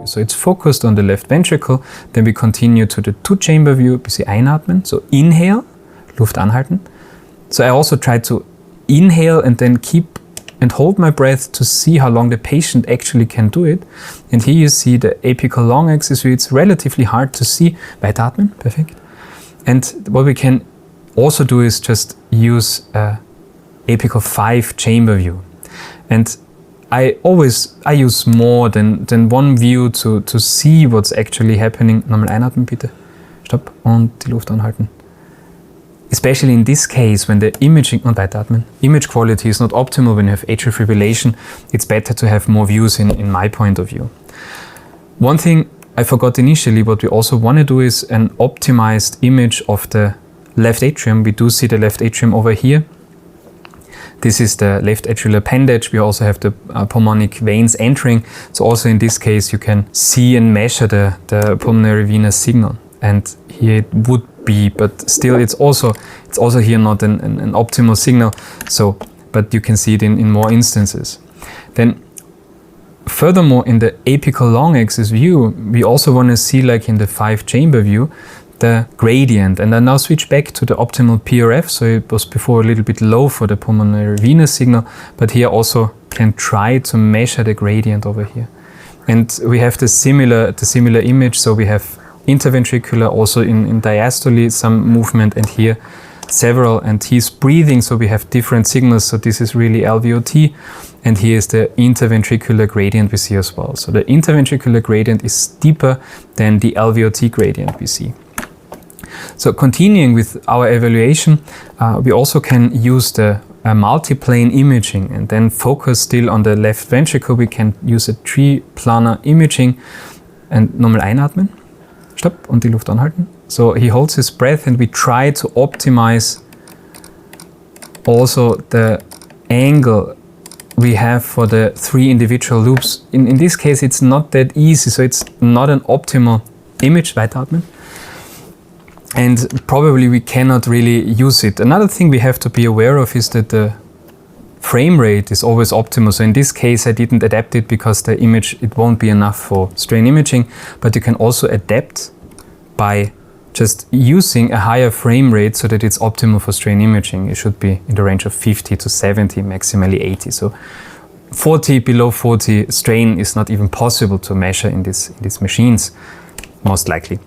So it's focused on the left ventricle. Then we continue to the 2-chamber view. Bisschen einatmen. So inhale, Luft anhalten. So I also try to inhale and then keep and hold my breath to see how long the patient actually can do it. And here you see the apical long axis view. It's relatively hard to see. Weiteratmen, perfect. And what we can also do is just use apical 5-chamber view. And I use more than one view to see what's actually happening. Nochmal einatmen bitte. Stopp und die Luft anhalten. Especially in this case, when the imaging und weiteratmen, image quality is not optimal when you have atrial fibrillation, it's better to have more views in my point of view. One thing I forgot initially, what we also want to do is an optimized image of the left atrium. We do see the left atrium over here. This is the left atrial appendage. We also have the pulmonic veins entering. So also in this case, you can see and measure the pulmonary venous signal. And here it would be, but still it's also here not an optimal signal. So, but you can see it in more instances. Then furthermore, in the apical long axis view, we also want to see, like in the 5-chamber view, the gradient. And I now switch back to the optimal PRF. So it was before a little bit low for the pulmonary venous signal, but here also can try to measure the gradient over here. And we have the similar image. So we have interventricular, also in diastole, some movement, and here several, and he's breathing, so we have different signals. So this is really LVOT, and here is the interventricular gradient we see as well. So the interventricular gradient is steeper than the LVOT gradient we see. So continuing with our evaluation, we also can use the multiplane imaging and then focus still on the left ventricle. We can use a 3-planar imaging and nochmal einatmen. Stopp und die Luft anhalten. So he holds his breath and we try to optimize also the angle we have for the 3 individual loops. In this case, it's not that easy, so it's not an optimal image. Weiteratmen. And probably we cannot really use it. Another thing we have to be aware of is that the frame rate is always optimal. So in this case, I didn't adapt it because the image, it won't be enough for strain imaging, but you can also adapt by just using a higher frame rate so that it's optimal for strain imaging. It should be in the range of 50 to 70, maximally 80. So 40, below 40 strain is not even possible to measure in these machines, most likely.